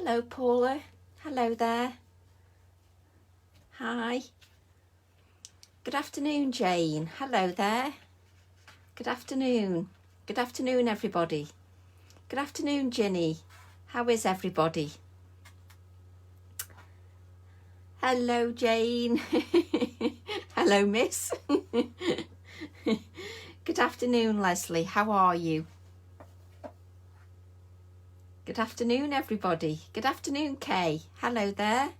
Hello, Paula. Hello there. Hi. Good afternoon, Jane. Hello there. Good afternoon. Good afternoon, everybody. Good afternoon, Ginny. How is everybody? Hello, Jane. Hello, Miss. Good afternoon, Leslie. How are you? Good afternoon, everybody. Good afternoon, Kay. Hello there.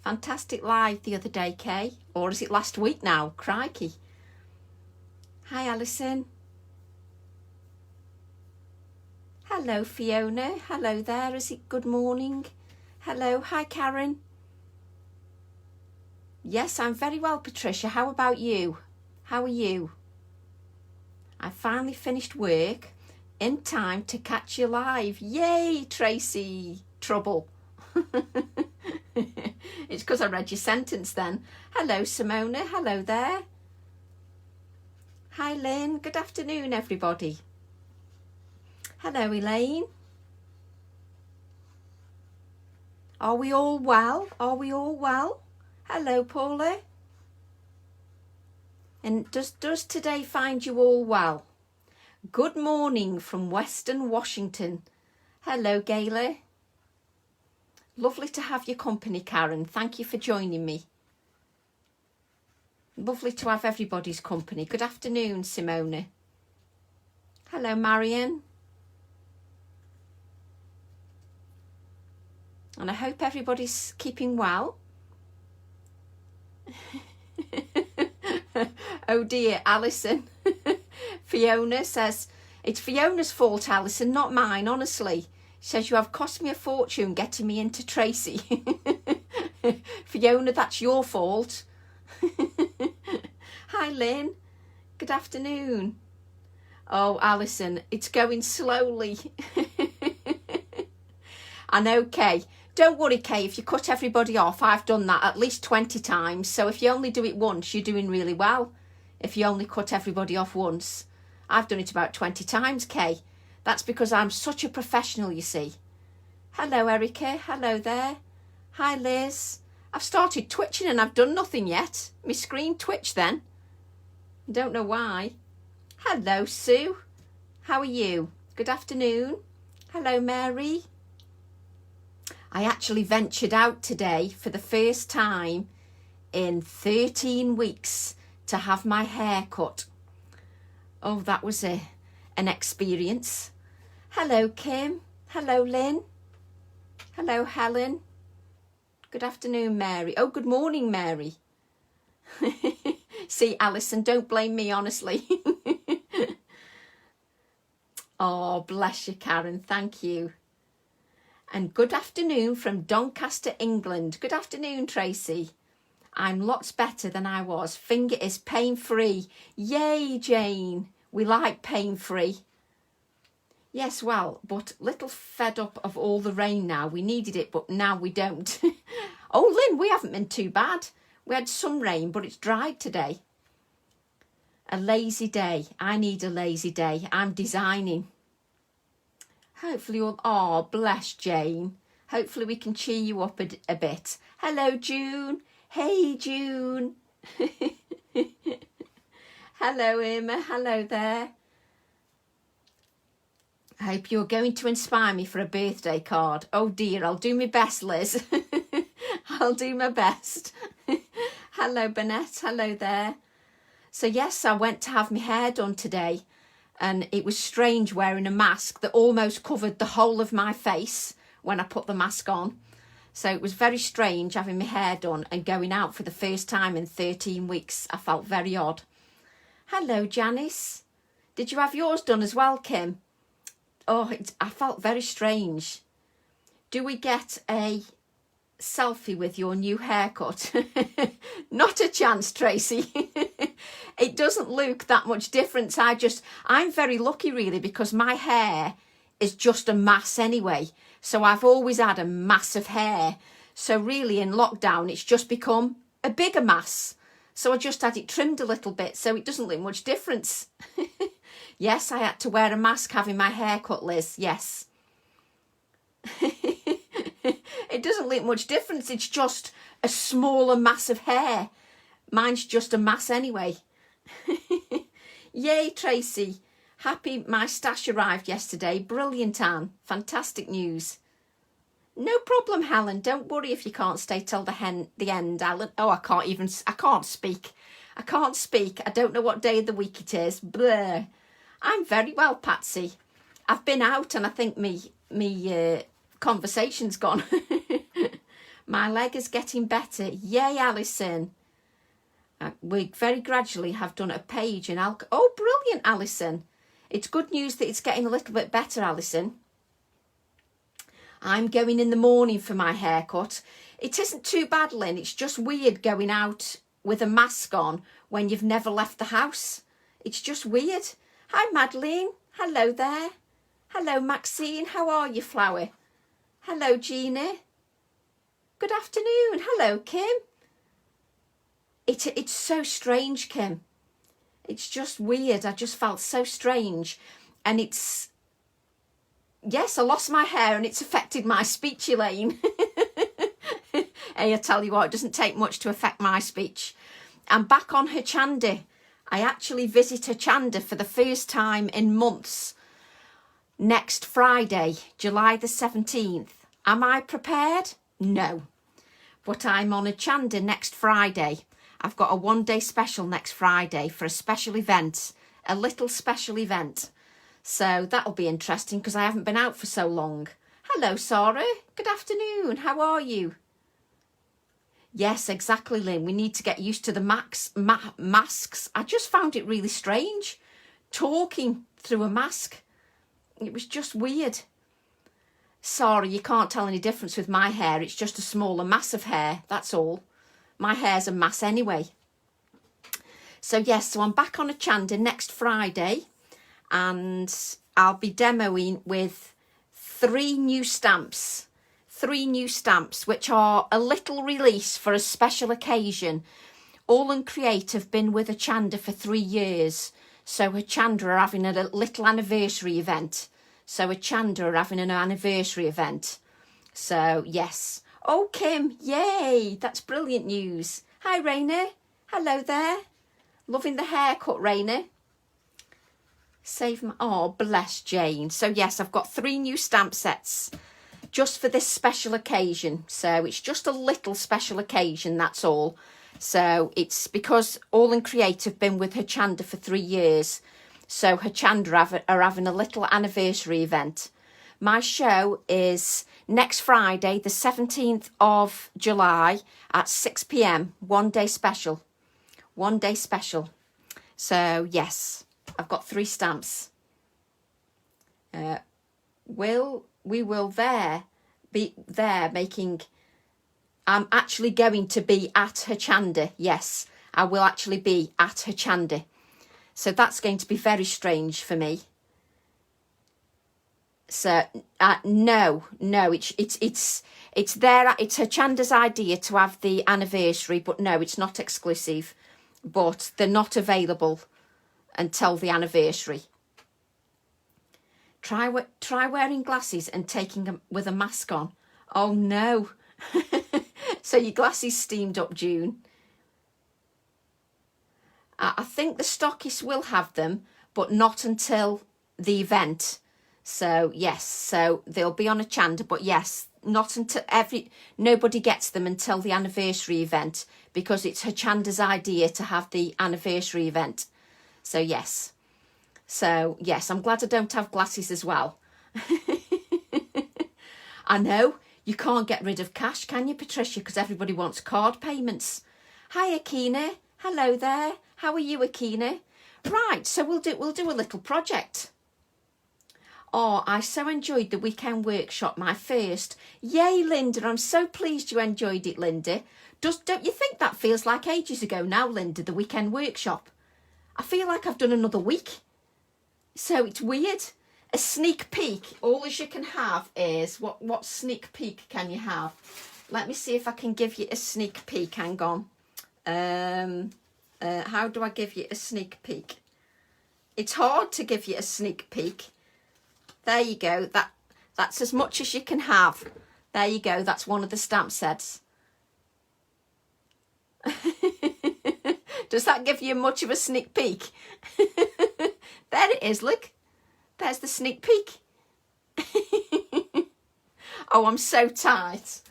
Fantastic live the other day, Kay. Or is it last week now? Crikey. Hi, Alison. Hello, Fiona. Hello there. Is it good morning? Hello. Hi, Karen. Yes, I'm very well, Patricia. How about you? How are you? I finally finished work in time to catch you live. Yay, Tracy. Trouble. It's because I read your sentence then. Hello, Simona. Hello there. Hi, Lynn. Good afternoon, everybody. Hello, Elaine. Are we all well? Are we all well? Hello, Paula. And does today find you all well? Good morning from Western Washington. Hello, Gayla. Lovely to have your company, Karen. Thank you for joining me. Lovely to have everybody's company. Good afternoon, Simona. Hello, Marion. And I hope everybody's keeping well. Oh dear, Alison. Fiona says, it's Fiona's fault, Alison, not mine, honestly. She says, you have cost me a fortune getting me into Tracy. Fiona, that's your fault. Hi, Lynn. Good afternoon. Oh, Alison, it's going slowly. I know, Kay. Don't worry, Kay, if you cut everybody off, I've done that at least 20 times. So if you only do it once, you're doing really well. If you only cut everybody off once. I've done it about 20 times, Kay. That's because I'm such a professional, you see. Hello, Erica. Hello there. Hi, Liz. I've started twitching and I've done nothing yet. My screen twitched then. Don't know why. Hello, Sue. How are you? Good afternoon. Hello, Mary. I actually ventured out today for the first time in 13 weeks to have my hair cut. Oh, that was an experience. Hello, Kim. Hello, Lynn. Hello, Helen. Good afternoon, Mary. Oh, good morning, Mary. See, Alison, don't blame me, honestly. Oh, bless you, Karen. Thank you. And good afternoon from Doncaster, England. Good afternoon, Tracy. I'm lots better than I was. Finger is pain-free. Yay, Jane. We like pain-free. Yes, well, but little fed up of all the rain now. We needed it, but now we don't. Oh, Lynn, we haven't been too bad. We had some rain, but it's dried today. A lazy day. I need a lazy day. I'm designing. Hopefully you'll... Oh, bless Jane. Hopefully we can cheer you up a bit. Hello, June. Hey, June. Hello, Emma. Hello there. I hope you're going to inspire me for a birthday card. Oh, dear. I'll do my best, Liz. I'll do my best. Hello, Bennett. Hello there. So, yes, I went to have my hair done today. And it was strange wearing a mask that almost covered the whole of my face when I put the mask on. So it was very strange having my hair done and going out for the first time in 13 weeks. I felt very odd. Hello, Janice. Did you have yours done as well, Kim? Oh, I felt very strange. Do we get a selfie with your new haircut? Not a chance, Tracy. It doesn't look that much difference. I'm very lucky really because my hair is just a mass anyway. So I've always had a mass of hair. So really in lockdown, it's just become a bigger mass. So I just had it trimmed a little bit. So it doesn't look much difference. Yes, I had to wear a mask having my hair cut, Liz. Yes. It doesn't look much difference. It's just a smaller mass of hair. Mine's just a mass anyway. Yay, Tracy. Happy my stash arrived yesterday. Brilliant, Anne. Fantastic news. No problem, Helen. Don't worry if you can't stay till the end, Alan. Oh, I can't speak. I can't speak. I don't know what day of the week it is. Bleh. I'm very well, Patsy. I've been out and I think me conversation's gone. My leg is getting better. Yay, Alison. We very gradually have done a page in alcohol. Oh, brilliant, Alison. It's good news that it's getting a little bit better, Alison. I'm going in the morning for my haircut. It isn't too bad, Lynn. It's just weird going out with a mask on when you've never left the house. It's just weird. Hi, Madeline. Hello there. Hello, Maxine. How are you, Flower? Hello, Gina. Good afternoon. Hello, Kim. It's so strange, Kim. It's just weird. I just felt so strange. And it's... Yes, I lost my hair and it's affected my speech, Elaine. Hey, I tell you what, it doesn't take much to affect my speech. I'm back on Hochanda. I actually visit Hochanda for the first time in months. Next Friday, July the 17th. Am I prepared? No. But I'm on Hochanda next Friday. I've got a one-day special next Friday for a special event. A little special event. So that'll be interesting because I haven't been out for so long. Hello, Sarah. Good afternoon. How are you? Yes, exactly, Lynn. We need to get used to the masks. I just found it really strange talking through a mask. It was just weird. Sorry, you can't tell any difference with my hair. It's just a smaller mass of hair. That's all. My hair's a mass anyway. So yes, so I'm back on Hochanda next Friday. And I'll be demoing with 3 new stamps. 3 new stamps, which are a little release for a special occasion. All and Create have been with Hochanda for 3 years. So Hochanda are having a little anniversary event. So Hochanda are having an anniversary event. So, yes. Oh, Kim, yay. That's brilliant news. Hi, Raina. Hello there. Loving the haircut, Raina. Save my... Oh, bless Jane. So, yes, I've got 3 new stamp sets just for this special occasion. So, it's just a little special occasion, that's all. So, it's because All and Create have been with Hochanda for 3 years. So, Hochanda are having a little anniversary event. My show is next Friday, the 17th of July at 6 p.m. One day special. One day special. So, yes. I've got 3 stamps. We will be there making... I'm actually going to be at Hochanda. Yes, I will actually be at Hochanda. So that's going to be very strange for me. So no, it's there. It's Hochanda's idea to have the anniversary, but no, it's not exclusive. But they're not available until the anniversary. Try wearing glasses and taking them with a mask on. Oh no. So your glasses steamed up, June. I think the stockists will have them, but not until the event. So yes, so they'll be on Hochanda, but yes, not until nobody gets them until the anniversary event, because it's Hochanda's idea to have the anniversary event. So yes. So yes, I'm glad I don't have glasses as well. I know, you can't get rid of cash, can you, Patricia? Because everybody wants card payments. Hi, Akina. Hello there. How are you, Akina? Right, so we'll do a little project. Oh, I so enjoyed the weekend workshop, my first. Yay, Linda. I'm so pleased you enjoyed it, Linda. Don't you think that feels like ages ago now, Linda, the weekend workshop? I feel like I've done another week. So it's weird. A sneak peek. All as you can have is... What sneak peek can you have? Let me see if I can give you a sneak peek. Hang on. How do I give you a sneak peek? It's hard to give you a sneak peek. There you go. That's as much as you can have. There you go. That's one of the stamp sets. Does that give you much of a sneak peek? There it is, look. There's the sneak peek. Oh, I'm so tight.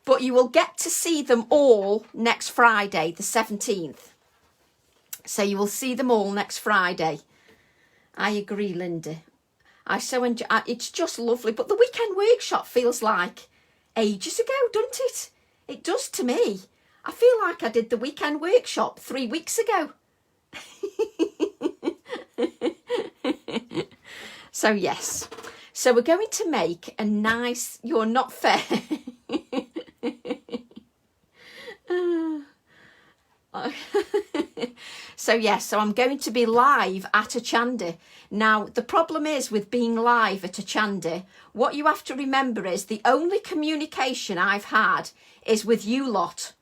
But you will get to see them all next Friday, the 17th. So you will see them all next Friday. I agree, Linda. I so enjoy. It's just lovely. But the weekend workshop feels like ages ago, doesn't it? It does to me. I feel like I did the weekend workshop 3 weeks ago. So yes. So we're going to make a nice, you're not fair. So yes, so I'm going to be live at a Chandi. Now, the problem is with being live at a Chandi, what you have to remember is the only communication I've had is with you lot.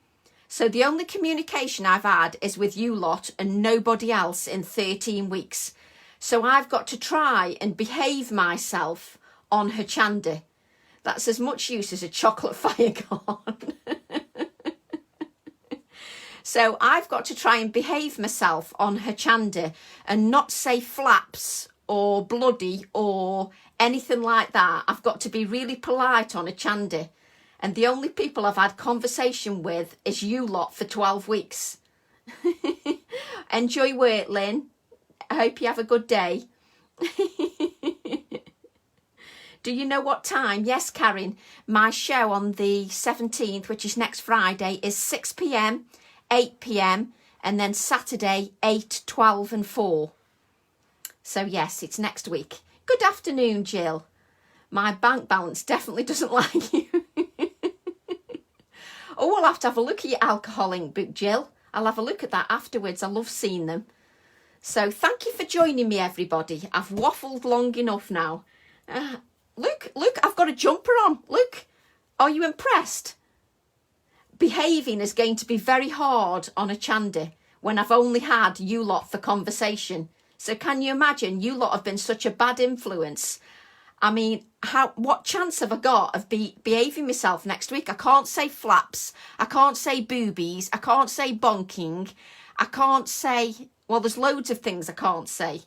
So the only communication I've had is with you lot and nobody else in 13 weeks. So I've got to try and behave myself on her Chandi. That's as much use as a chocolate fire gone. So I've got to try and behave myself on her Chandi and not say flaps or bloody or anything like that. I've got to be really polite on a Chandi. And the only people I've had conversation with is you lot for 12 weeks. Enjoy work, Lynn. I hope you have a good day. Do you know what time? Yes, Karen. My show on the 17th, which is next Friday, is 6 p.m, 8 p.m, and then Saturday, 8, 12 and 4. So yes, it's next week. Good afternoon, Jill. My bank balance definitely doesn't like you. Oh, I'll have to have a look at your alcoholic book, Jill. I'll have a look at that afterwards. I love seeing them. So thank you for joining me, everybody. I've waffled long enough now. Look, I've got a jumper on. Look, are you impressed? Behaving is going to be very hard on a Chandi when I've only had you lot for conversation. So can you imagine? You lot have been such a bad influence. I mean, what chance have I got of behaving myself next week? I can't say flaps. I can't say boobies. I can't say bonking. I can't say... Well, there's loads of things I can't say.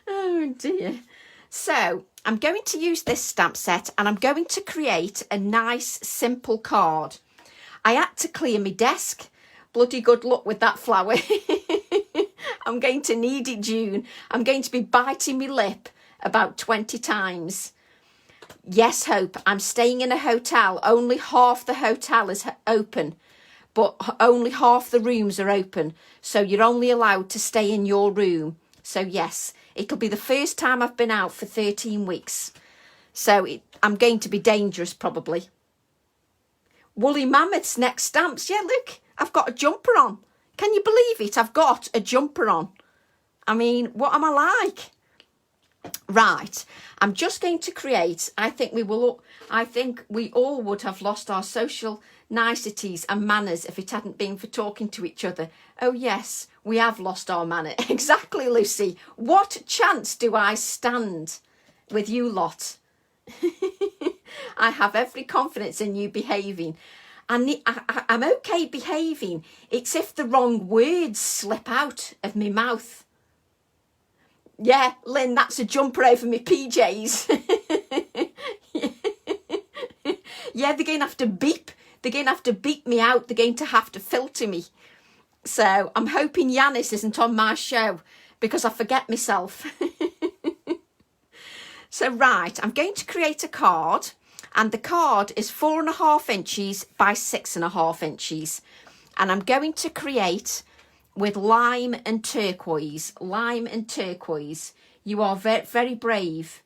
Oh, dear. So, I'm going to use this stamp set and I'm going to create a nice, simple card. I had to clear my desk. Bloody good luck with that flower. I'm going to need it, June. I'm going to be biting my lip about 20 times. Yes, Hope, I'm staying in a hotel. Only half the hotel is open, but only half the rooms are open. So you're only allowed to stay in your room. So yes, it'll be the first time I've been out for 13 weeks. So I'm going to be dangerous probably. Woolly Mammoth's next stamps. Yeah, look, I've got a jumper on. Can you believe it? I've got a jumper on. I mean, what am I like? Right, I'm just going to create, I think we all would have lost our social niceties and manners if it hadn't been for talking to each other. Oh yes, we have lost our manner. Exactly, Lucy. What chance do I stand with you lot? I have every confidence in you behaving. I'm okay behaving. It's if the wrong words slip out of my mouth. Yeah, Lynn, that's a jumper over my PJs. Yeah, they're going to have to beep. They're going to have to beep me out. They're going to have to filter me. So I'm hoping Yanis isn't on my show because I forget myself. So right, I'm going to create a card. And the card is 4.5 inches by 6.5 inches. And I'm going to create with lime and turquoise. Lime and turquoise. You are very, very brave.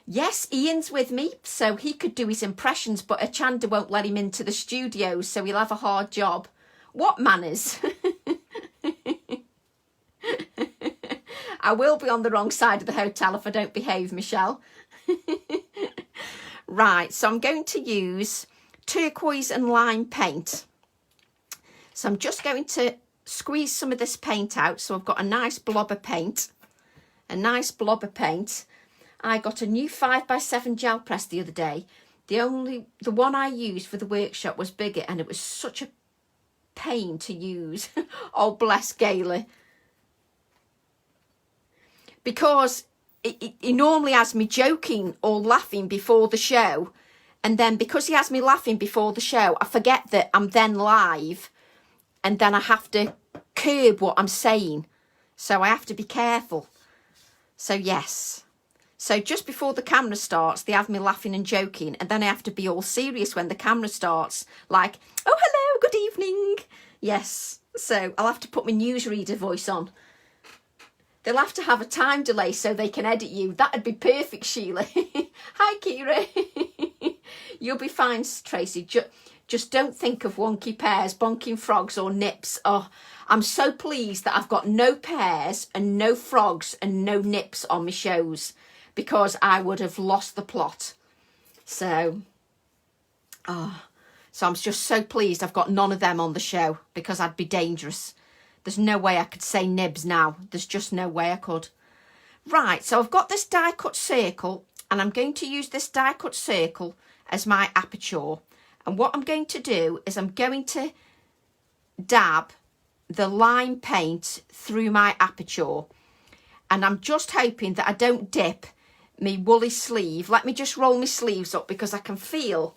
Yes, Ian's with me, so he could do his impressions, but Achanda won't let him into the studio, so he'll have a hard job. What manners? I will be on the wrong side of the hotel if I don't behave, Michelle. Right, so I'm going to use turquoise and lime paint. So I'm just going to squeeze some of this paint out. So I've got a nice blob of paint. A nice blob of paint. I got a new 5x7 gel press the other day. The one I used for the workshop was bigger, and it was such a pain to use. Oh, bless Gailey. Because he normally has me joking or laughing before the show. And then because he has me laughing before the show, I forget that I'm then live. And then I have to curb what I'm saying. So I have to be careful. So yes. So just before the camera starts, they have me laughing and joking. And then I have to be all serious when the camera starts. Like, oh, hello, good evening. Yes. So I'll have to put my newsreader voice on. They'll have to have a time delay so they can edit you. That'd be perfect, Sheila. Hi, Kira. You'll be fine, Tracy. Just don't think of wonky pears, bonking frogs or nips. Oh, I'm so pleased that I've got no pears and no frogs and no nips on my shows, because I would have lost the plot. So I'm just so pleased I've got none of them on the show, because I'd be dangerous. There's no way I could say nibs now. There's just no way I could. Right, so I've got this die cut circle, and I'm going to use this die cut circle as my aperture. And what I'm going to do is I'm going to dab the lime paint through my aperture. And I'm just hoping that I don't dip my woolly sleeve. Let me just roll my sleeves up, because I can feel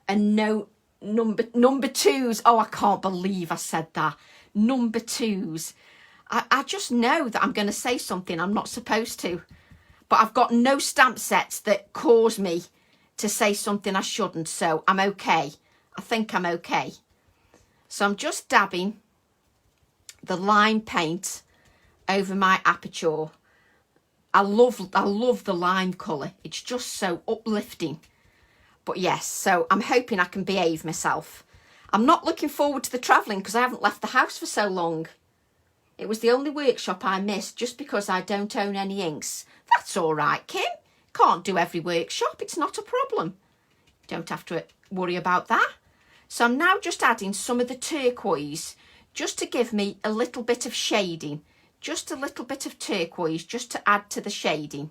a number twos. Oh, I can't believe I said that. Number twos. I just know that I'm going to say something I'm not supposed to. But I've got no stamp sets that cause me to say something I shouldn't. So I'm okay. I think I'm okay. So I'm just dabbing the lime paint over my aperture. I love the lime colour. It's just so uplifting. But yes, so I'm hoping I can behave myself. I'm not looking forward to the travelling, because I haven't left the house for so long. It was the only workshop I missed just because I don't own any inks. That's all right, Kim. Can't do every workshop. It's not a problem. Don't have to worry about that. So I'm now just adding some of the turquoise, just to give me a little bit of shading. Just a little bit of turquoise, just to add to the shading.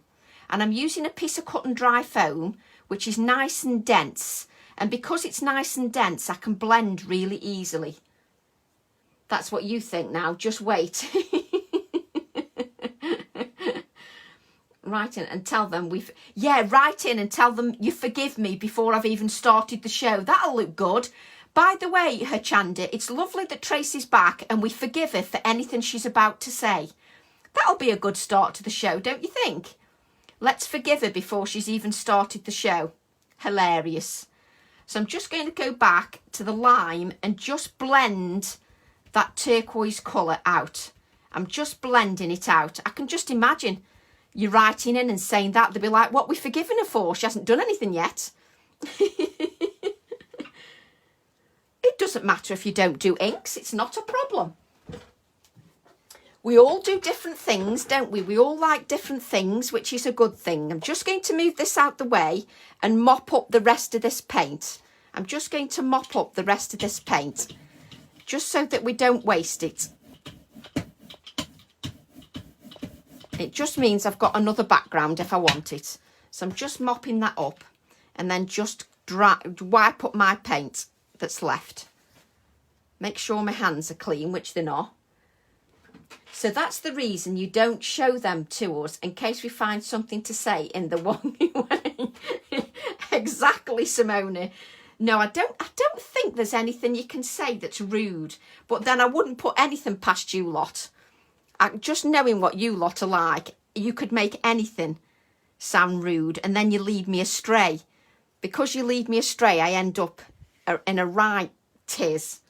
And I'm using a piece of cut and dry foam, which is nice and dense. And because it's nice and dense, I can blend really easily. That's what you think now. Just wait. Write in and tell them write in and tell them you forgive me before I've even started the show. That'll look good. By the way, Herchanda, it's lovely that Tracy's back and we forgive her for anything she's about to say. That'll be a good start to the show, don't you think? Let's forgive her before she's even started the show. Hilarious. So I'm just going to go back to the lime and just blend that turquoise colour out. I'm just blending it out. I can just imagine you writing in and saying that. They'll be like, what, we forgiven her for? She hasn't done anything yet. It doesn't matter if you don't do inks. It's not a problem. We all do different things, don't we? We all like different things, which is a good thing. I'm just going to move this out the way and mop up the rest of this paint. I'm just going to mop up the rest of this paint, just so that we don't waste it. It just means I've got another background if I want it. So I'm just mopping that up and then just wipe up my paint that's left. Make sure my hands are clean, which they're not. So that's the reason you don't show them to us, in case we find something to say in the one way. Exactly, Simone. No, I don't think there's anything you can say that's rude, but then I wouldn't put anything past you lot. Just knowing what you lot are like, you could make anything sound rude, and then you lead me astray. Because you lead me astray, I end up in a right tiz.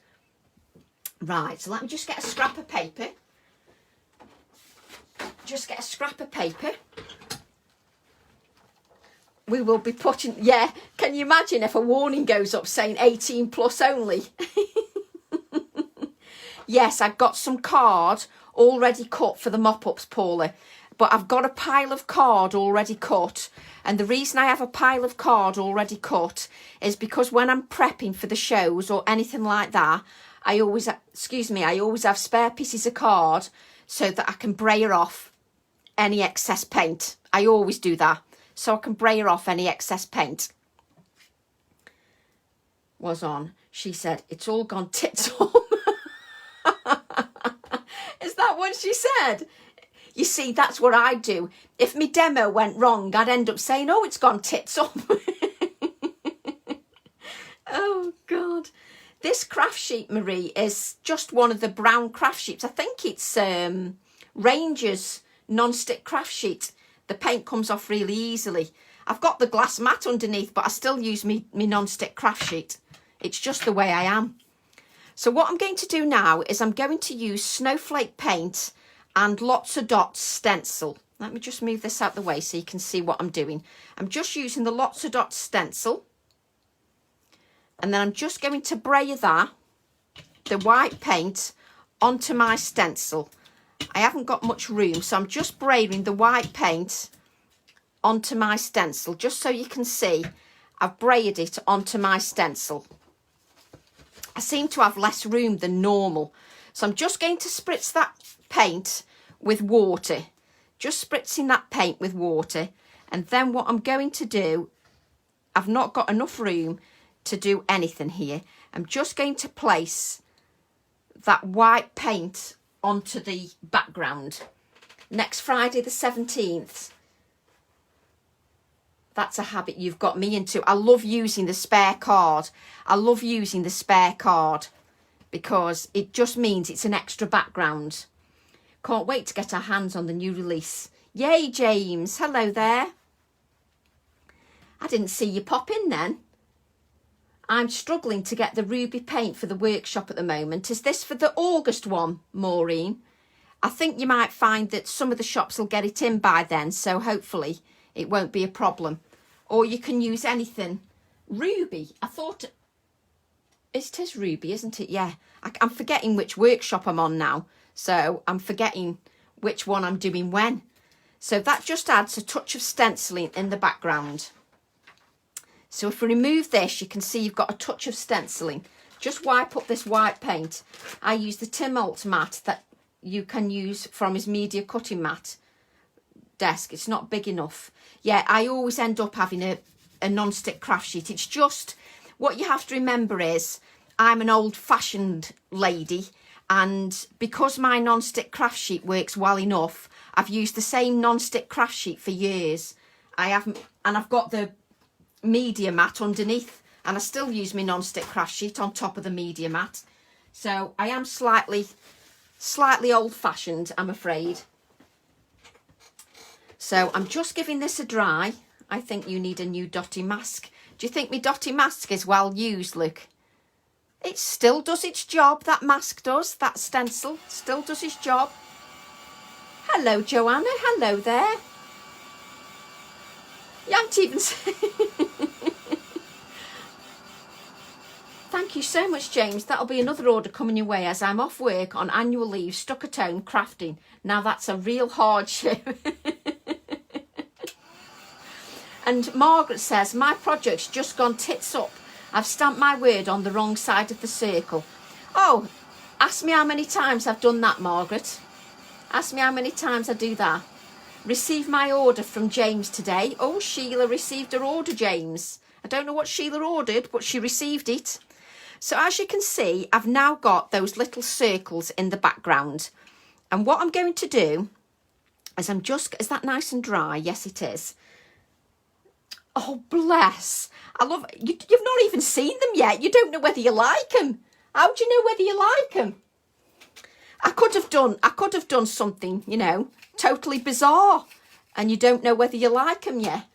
Right, so let me just get a scrap of paper. Just get a scrap of paper. We will be putting, yeah, can you imagine if a warning goes up saying 18 plus only? Yes, I've got some card already cut for the mop-ups, Paula. But I've got a pile of card already cut. And the reason I have a pile of card already cut is because when I'm prepping for the shows or anything like that, I always have spare pieces of card so that I can brayer off any excess paint. I always do that, so I can brayer off any excess paint. Was on. She said, it's all gone tits up. Is that what she said? You see, that's what I do. If my demo went wrong, I'd end up saying, oh, it's gone tits up. Oh, God. This craft sheet, Marie, is just one of the brown craft sheets. I think it's Ranger's non-stick craft sheet. The paint comes off really easily. I've got the glass mat underneath, but I still use me non-stick craft sheet. It's just the way I am. So what I'm going to do now is I'm going to use snowflake paint and lots of dots stencil. Let me just move this out the way so you can see what I'm doing. I'm just using the lots of dots stencil. And then I'm just going to brayer that, the white paint, onto my stencil. I haven't got much room, so I'm just brayering the white paint onto my stencil, just so you can see I've brayered it onto my stencil. I seem to have less room than normal, so I'm just going to spritz that paint with water. Just spritzing that paint with water, and then what I'm going to do, I've not got enough room to do anything here. I'm just going to place that white paint onto the background. Next Friday the 17th. That's a habit you've got me into. I love using the spare card. I love using the spare card because it just means it's an extra background. Can't wait to get our hands on the new release. Yay, James. Hello there. I didn't see you pop in then. I'm struggling to get the ruby paint for the workshop at the moment. Is this for the August one, Maureen? I think you might find that some of the shops will get it in by then, so hopefully it won't be a problem. Or you can use anything. Ruby, I thought... It is ruby, isn't it? Yeah. I'm forgetting which workshop I'm on now. So I'm forgetting which one I'm doing when. So that just adds a touch of stenciling in the background. So if we remove this, you can see you've got a touch of stenciling. Just wipe up this white paint. I use the Tim Holtz mat that you can use from his media cutting mat desk. It's not big enough. Yeah, I always end up having a non-stick craft sheet. It's just, what you have to remember is, I'm an old-fashioned lady, and because my non-stick craft sheet works well enough, I've used the same non-stick craft sheet for years. And I've got the media mat underneath, and I still use my non-stick craft sheet on top of the media mat. So I am slightly old-fashioned, I'm afraid. So I'm just giving this a dry. I think you need a new dotty mask. Do you think my dotty mask is well used, Luke? It still does its job, that mask does. That stencil still does its job. Hello, Joanna. Hello there. You haven't even said... Thank you so much, James. That'll be another order coming your way as I'm off work on annual leave, stuck at home crafting. Now that's a real hardship. And Margaret says, my project's just gone tits up. I've stamped my word on the wrong side of the circle. Oh, ask me how many times I've done that, Margaret. Ask me how many times I do that. Received my order from James today. Oh, Sheila received her order, James. I don't know what Sheila ordered, but she received it. So as you can see, I've now got those little circles in the background. And what I'm going to do is is that nice and dry? Yes, it is. Oh, bless. I love it. You've not even seen them yet. You don't know whether you like them. How do you know whether you like them? I could have done something, you know, totally bizarre. And you don't know whether you like them yet.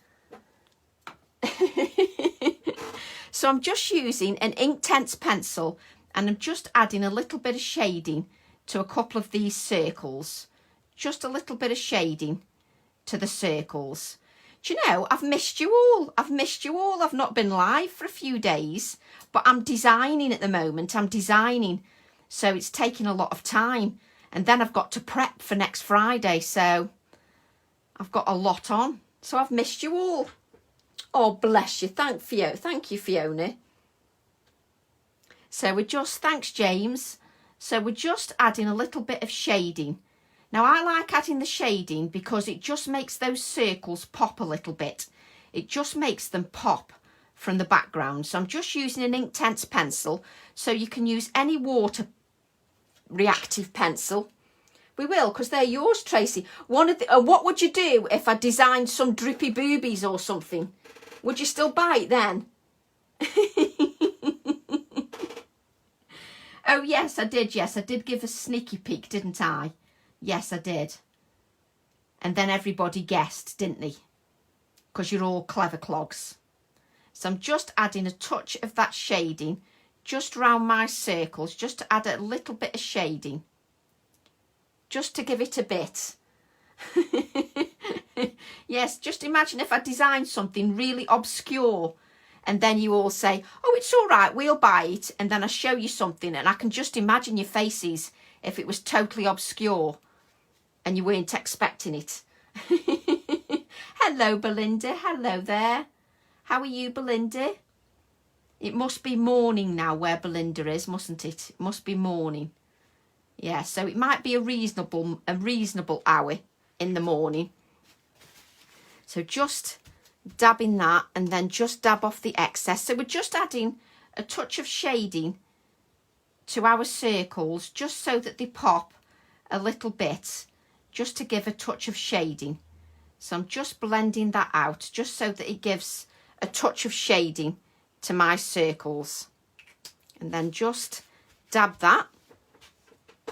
So I'm just using an Inktense pencil, and I'm just adding a little bit of shading to a couple of these circles. Just a little bit of shading to the circles. Do you know, I've missed you all. I've missed you all. I've not been live for a few days, but I'm designing at the moment. I'm designing. So it's taking a lot of time. And then I've got to prep for next Friday. So I've got a lot on. So I've missed you all. Oh, bless you. Thank you, Fiona. So thanks, James. So we're just adding a little bit of shading Now I like adding the shading because it just makes those circles pop a little bit. It just makes them pop from the background. So I'm just using an Inktense pencil, so you can use any water reactive pencil. We will, because they're yours, Tracy. What would you do if I designed some drippy boobies or something? Would you still buy it then? Oh, yes, I did. Yes, I did give a sneaky peek, didn't I? Yes, I did. And then everybody guessed, didn't they? Because you're all clever clogs. So I'm just adding a touch of that shading just around my circles, just to add a little bit of shading. Just to give it a bit. Yes, just imagine if I designed something really obscure and then you all say, oh, it's all right, we'll buy it. And then I show you something and I can just imagine your faces if it was totally obscure and you weren't expecting it. Hello, Belinda. Hello there. How are you, Belinda? It must be morning now where Belinda is, mustn't it? It must be morning. Yeah, so it might be a reasonable hour in the morning. So just dabbing that and then just dab off the excess. So we're just adding a touch of shading to our circles just so that they pop a little bit, just to give a touch of shading. So I'm just blending that out just so that it gives a touch of shading to my circles. And then just dab that.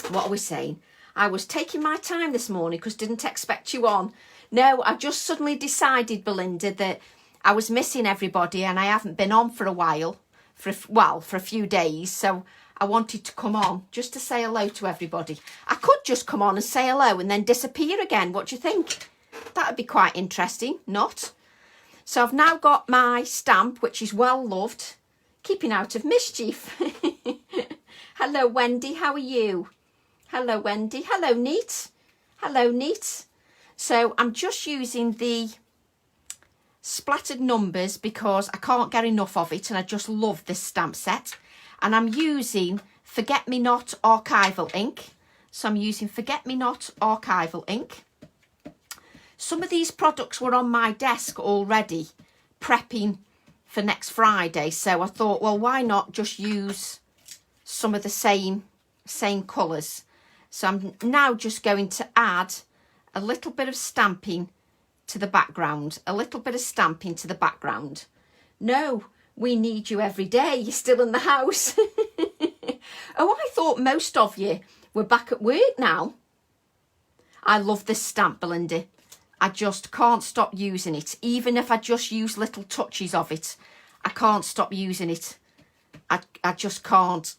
What are we saying? I was taking my time this morning because didn't expect you on. No, I just suddenly decided, Belinda, that I was missing everybody and I haven't been on for a while, for a few days. So I wanted to come on just to say hello to everybody. I could just come on and say hello and then disappear again. What do you think? That would be quite interesting, not? So I've now got my stamp, which is well loved, keeping out of mischief. Hello, Wendy. How are you? Hello, Wendy. Hello, Neat. Hello, Neat. So I'm just using the splattered numbers because I can't get enough of it and I just love this stamp set. And I'm using Forget Me Not archival ink. So I'm using Forget Me Not archival ink. Some of these products were on my desk already, prepping for next Friday. So I thought, well, why not just use some of the same colours? So I'm now just going to add a little bit of stamping to the background. A little bit of stamping to the background. No, we need you every day. You're still in the house. Oh, I thought most of you were back at work now. I love this stamp, Belinda. I just can't stop using it. Even if I just use little touches of it, I can't stop using it. I just can't.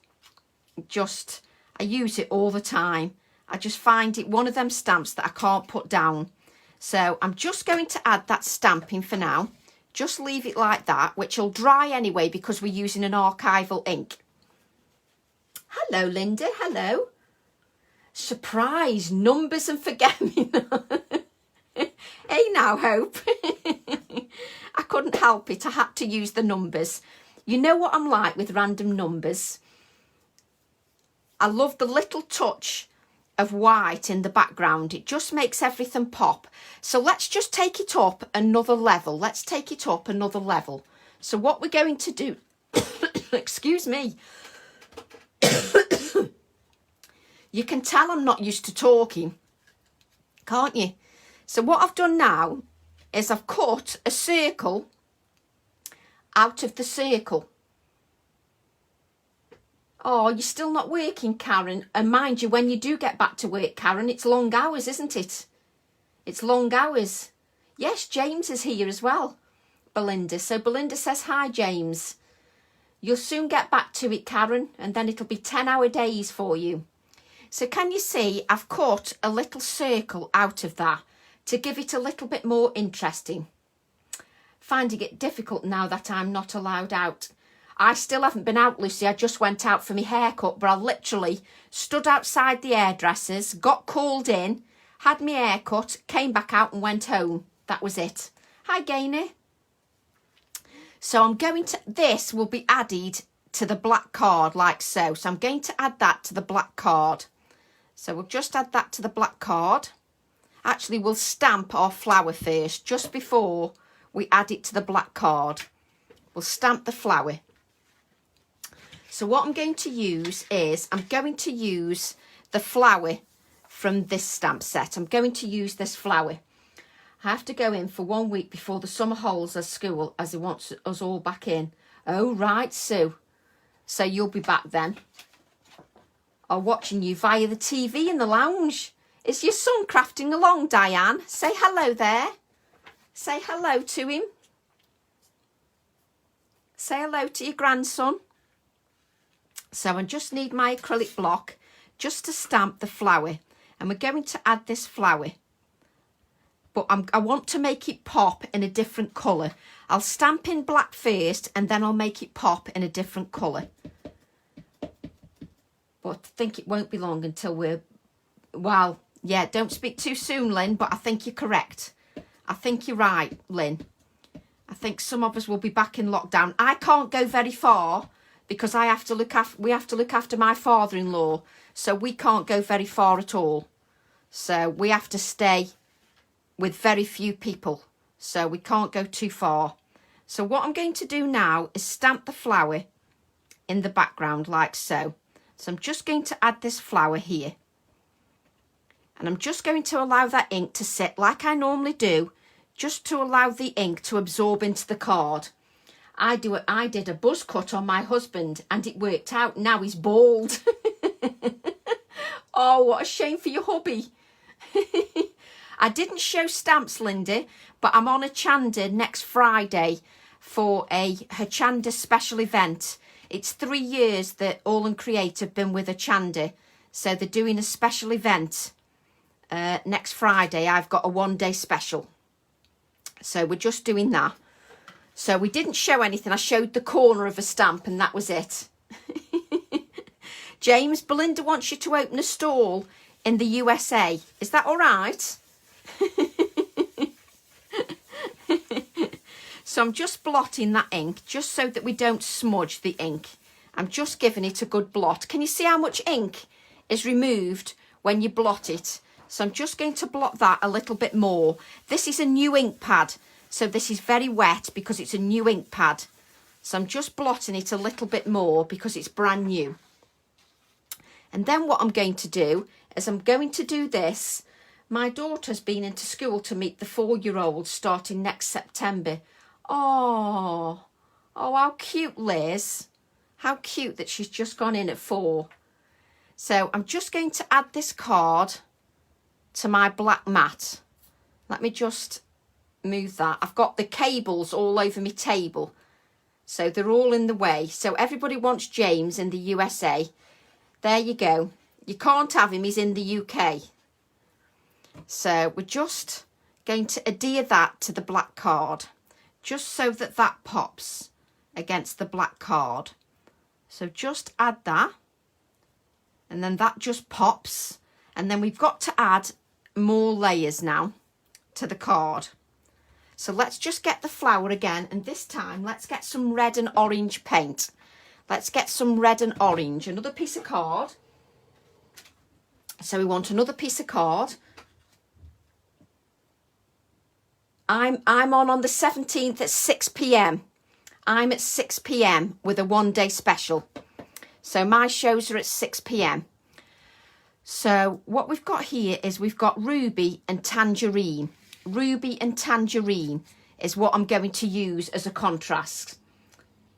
I use it all the time. I just find it one of them stamps that I can't put down. So I'm just going to add that stamping for now. Just leave it like that, which will dry anyway because we're using an archival ink. Hello, Linda. Hello. Surprise, numbers and forget-me-not. Hey now, Hope. I couldn't help it. I had to use the numbers. You know what I'm like with random numbers. I love the little touch of white in the background. It just makes everything pop. So let's just take it up another level. Let's take it up another level. So what we're going to do, excuse me. You can tell I'm not used to talking, can't you? So what I've done now is I've cut a circle out of the circle. Oh, you're still not working, Karen. And mind you, when you do get back to work, Karen, it's long hours, isn't it? It's long hours. Yes, James is here as well, Belinda. So Belinda says, hi, James. You'll soon get back to it, Karen, and then it'll be 10-hour days for you. So can you see I've cut a little circle out of that to give it a little bit more interesting. Finding it difficult now that I'm not allowed out. I still haven't been out, Lucy. I just went out for my haircut, but I literally stood outside the hairdressers, got called in, had my haircut, came back out and went home. That was it. Hi, Gaynor. So I'm going to, this will be added to the black card like so. So I'm going to add that to the black card. So we'll just add that to the black card. Actually, we'll stamp our flower first, just before we add it to the black card. We'll stamp the flower. So what I'm going to use is, I'm going to use the flower from this stamp set. I'm going to use this flower. I have to go in for 1 week before the summer holds at school, as he wants us all back in. Oh, right, Sue. So you'll be back then. Or watching you via the TV in the lounge. Is your son crafting along, Diane? Say hello there. Say hello to him. Say hello to your grandson. So I just need my acrylic block just to stamp the flower. And we're going to add this flower. But I want to make it pop in a different colour. I'll stamp in black first and then I'll make it pop in a different colour. But I think it won't be long until we're... Well, yeah, don't speak too soon, Lynn, but I think you're correct. I think you're right, Lynn. I think some of us will be back in lockdown. I can't go very far because we have to look after my father-in-law. So we can't go very far at all. So we have to stay with very few people. So we can't go too far. So what I'm going to do now is stamp the flower in the background like so. So I'm just going to add this flower here. And I'm just going to allow that ink to sit like I normally do, just to allow the ink to absorb into the card. I did a buzz cut on my husband and it worked out. Now he's bald. Oh, what a shame for your hubby. I didn't show stamps, Linda, but I'm on a Chanda next Friday for a Chanda special event. It's 3 years that All and Create have been with a Chanda. So they're doing a special event next Friday. I've got a 1-day special. So we're just doing that. So we didn't show anything. I showed the corner of a stamp and that was it. James, Belinda wants you to open a stall in the USA. Is that all right? So I'm just blotting that ink just so that we don't smudge the ink. I'm just giving it a good blot. Can you see how much ink is removed when you blot it? So I'm just going to blot that a little bit more. This is a new ink pad. So this is very wet because it's a new ink pad. So I'm just blotting it a little bit more because it's brand new. And then what I'm going to do is I'm going to do this. My daughter's been into school to meet the 4-year-old starting next September. Oh, how cute, Liz. How cute that she's just gone in at 4. So I'm just going to add this card to my black mat. Let me just move that. I've got the cables all over my table. So they're all in the way. So everybody wants James in the USA. There you go. You can't have him, he's in the UK. So we're just going to adhere that to the black card, just so that that pops against the black card. So just add that, and then that just pops. And then we've got to add more layers now to the card. So let's just get the flower again, and this time let's get some red and orange paint. Let's get some red and orange. Another piece of card. So we want another piece of card. I'm on the 17th at 6 p.m. I'm at 6 p.m. with a 1-day special. So my shows are at 6 p.m. So what we've got here is we've got ruby and tangerine. Ruby and tangerine is what I'm going to use as a contrast.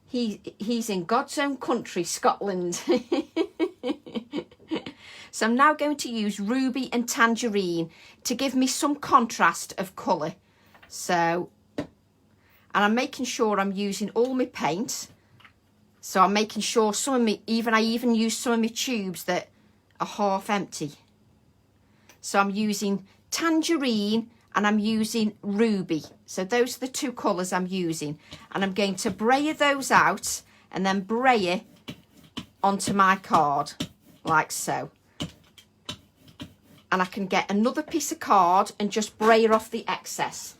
He's in God's own country, Scotland. So I'm now going to use ruby and tangerine to give me some contrast of colour. So, and I'm making sure I'm using all my paint. So I'm making sure some of me, I even use some of my tubes that are half empty. So I'm using tangerine and I'm using ruby. So those are the 2 colours I'm using. And I'm going to brayer those out and then brayer onto my card, like so. And I can get another piece of card and just brayer off the excess.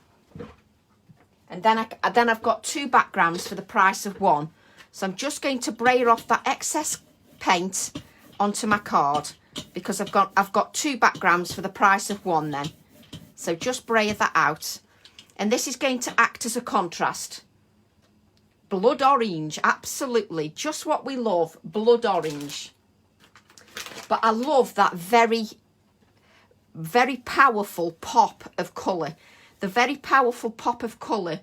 And then I've got 2 backgrounds for the price of 1. So I'm just going to brayer off that excess paint onto my card. because I've got 2 backgrounds for the price of 1 then. So just brayer that out. And this is going to act as a contrast. Blood orange, absolutely. Just what we love, blood orange. But I love that very, very powerful pop of colour. The very powerful pop of colour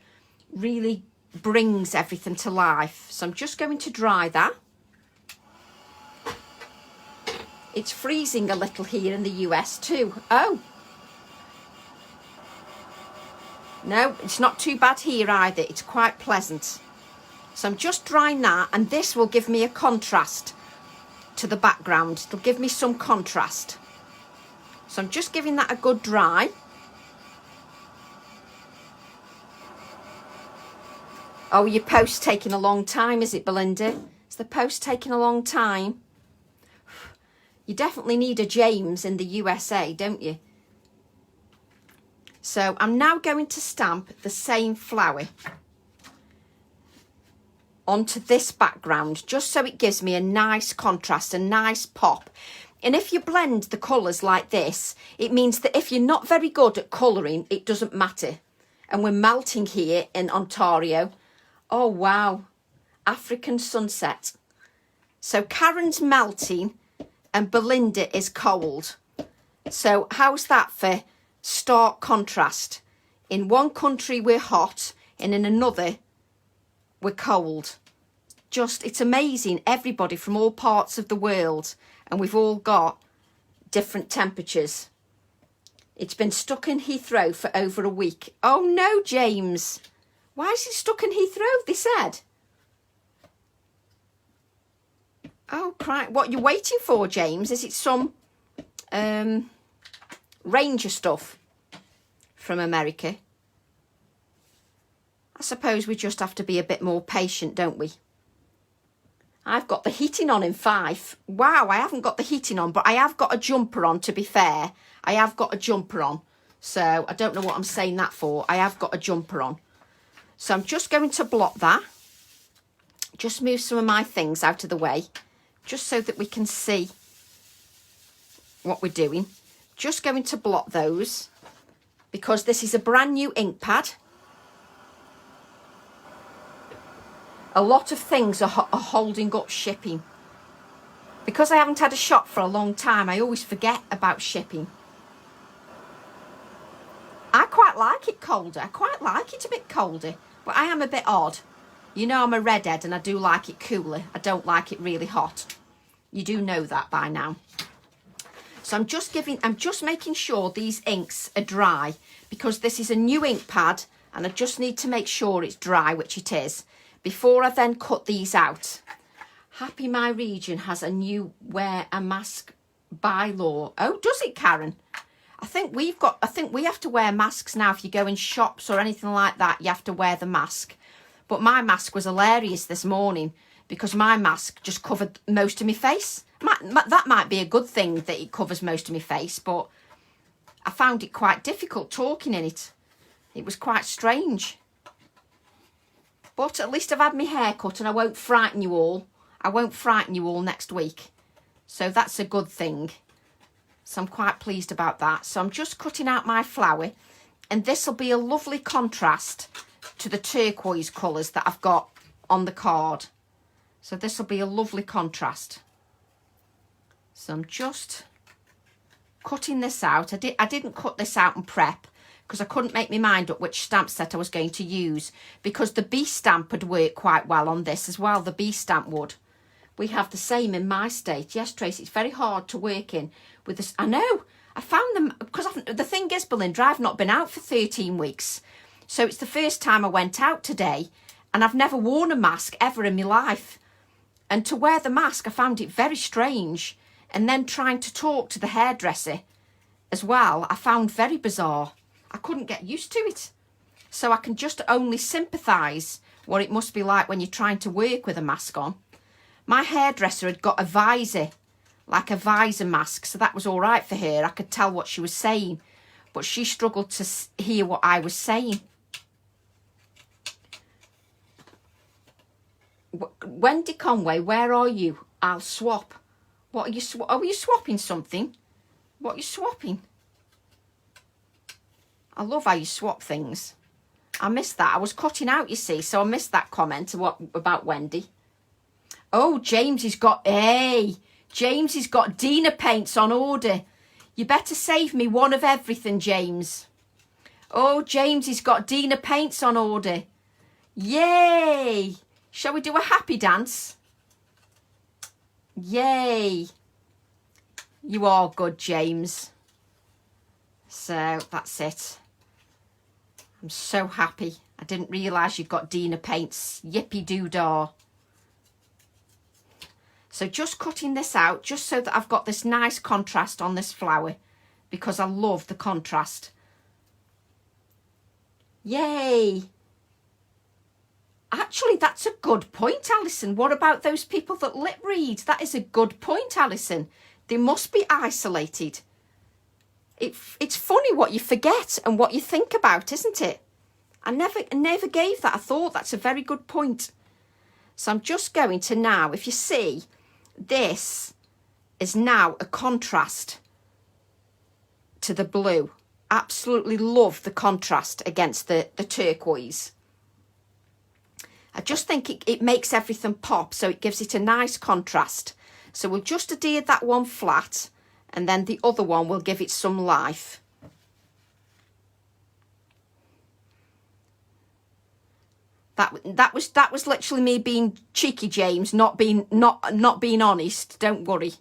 really brings everything to life. So I'm just going to dry that. It's freezing a little here in the US too. Oh. No, it's not too bad here either. It's quite pleasant. So I'm just drying that, and this will give me a contrast to the background. It'll give me some contrast. So I'm just giving that a good dry. Oh, your post's taking a long time, is it, Belinda? Is the post taking a long time? You definitely need a James in the USA, don't you? So I'm now going to stamp the same flower onto this background, just so it gives me a nice contrast, a nice pop. And if you blend the colours like this, it means that if you're not very good at colouring, it doesn't matter. And we're melting here in Ontario. Oh, wow. African sunset. So Karen's melting and Belinda is cold. So how's that for stark contrast? In one country we're hot, and in another we're cold. Just, it's amazing. Everybody from all parts of the world, and we've all got different temperatures. It's been stuck in Heathrow for over a week. Oh no, James. Why is it stuck in Heathrow, they said? Oh, right. What you're waiting for, James? Is it some Ranger stuff from America? I suppose we just have to be a bit more patient, don't we? I've got the heating on in Fife. Wow, I haven't got the heating on, but I have got a jumper on, to be fair. I have got a jumper on. So I don't know what I'm saying that for. I have got a jumper on. So I'm just going to blot that. Just move some of my things out of the way, just so that we can see what we're doing. Just going to blot those, because this is a brand new ink pad. A lot of things are holding up shipping. Because I haven't had a shop for a long time, I always forget about shipping. I quite like it colder. I quite like it a bit colder. But I am a bit odd. You know I'm a redhead and I do like it cooler. I don't like it really hot. You do know that by now. So I'm just making sure these inks are dry, because this is a new ink pad and I just need to make sure it's dry, which it is, before I then cut these out. Happy My Region has a new wear a mask bylaw. Oh, does it, Karen? I think we have to wear masks now. If you go in shops or anything like that, you have to wear the mask. But my mask was hilarious this morning, because my mask just covered most of my face. That might be a good thing that it covers most of my face, but I found it quite difficult talking in it. It was quite strange. But at least I've had my hair cut and I won't frighten you all. I won't frighten you all next week. So that's a good thing. So I'm quite pleased about that. So I'm just cutting out my flower, and this will be a lovely contrast to the turquoise colours that I've got on the card. So this will be a lovely contrast. So I'm just cutting this out. I didn't cut this out and prep, because I couldn't make my mind up which stamp set I was going to use, because the B stamp would work quite well on this as well. The B stamp would. We have the same in my state. Yes, Tracy, it's very hard to work in with this. I know. I found them, because the thing is, Belinda, I've not been out for 13 weeks. So it's the first time I went out today, and I've never worn a mask ever in my life. And to wear the mask, I found it very strange. And then trying to talk to the hairdresser as well, I found very bizarre. I couldn't get used to it. So I can just only sympathise what it must be like when you're trying to work with a mask on. My hairdresser had got a visor, like a visor mask, so that was all right for her. I could tell what she was saying, but she struggled to hear what I was saying. Wendy Conway, where are you? I'll swap. What are you, are you swapping something? What are you swapping? I love how you swap things. I missed that. I was cutting out, you see, so I missed that comment about Wendy. Oh, James has got, hey, James has got Dina paints on order. You better save me one of everything, James. Oh, James has got Dina paints on order. Yay! Shall we do a happy dance? Yay! You are good, James. So that's it. I'm so happy. I didn't realise you'd got Dina paints. Yippee doo dah. So just cutting this out, just so that I've got this nice contrast on this flower, because I love the contrast. Yay! Actually, that's a good point, Alison. What about those people that lip read? That is a good point, Alison. They must be isolated. It's funny what you forget and what you think about, isn't it? I never gave that a thought. That's a very good point. So I'm just going to now, if you see, this is now a contrast to the blue. Absolutely love the contrast against the turquoise. I just think it makes everything pop, so it gives it a nice contrast. So we'll just adhere that one flat, and then the other one will give it some life. That was literally me being cheeky, James, not being honest. Don't worry.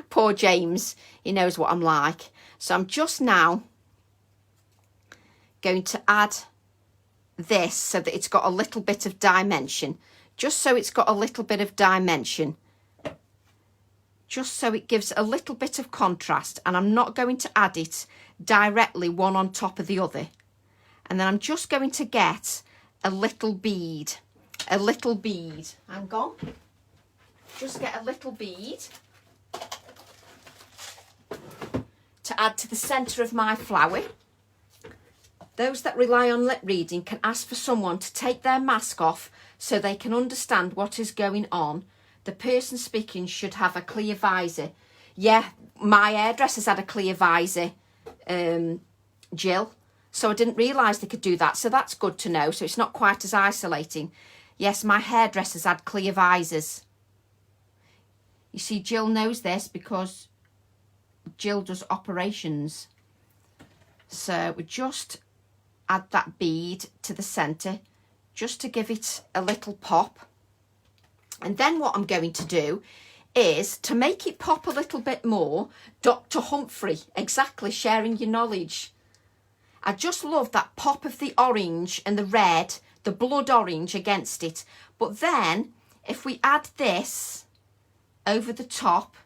Poor James, he knows what I'm like. So I'm just now going to add this so that it's got a little bit of dimension. Just so it's got a little bit of dimension. Just so it gives a little bit of contrast, and I'm not going to add it directly one on top of the other. And then I'm just going to get a little bead. Hang on. Just get a little bead to add to the centre of my flower. Those that rely on lip reading can ask for someone to take their mask off so they can understand what is going on. The person speaking should have a clear visor. Yeah, my hairdresser's had a clear visor, Jill. So I didn't realise they could do that. So that's good to know. So it's not quite as isolating. Yes, my hairdresser's had clear visors. You see, Jill knows this because Jill does operations. So we just add that bead to the centre just to give it a little pop. And then what I'm going to do is to make it pop a little bit more, Dr. Humphrey, exactly, sharing your knowledge. I just love that pop of the orange and the red, the blood orange against it. But then if we add this over the top,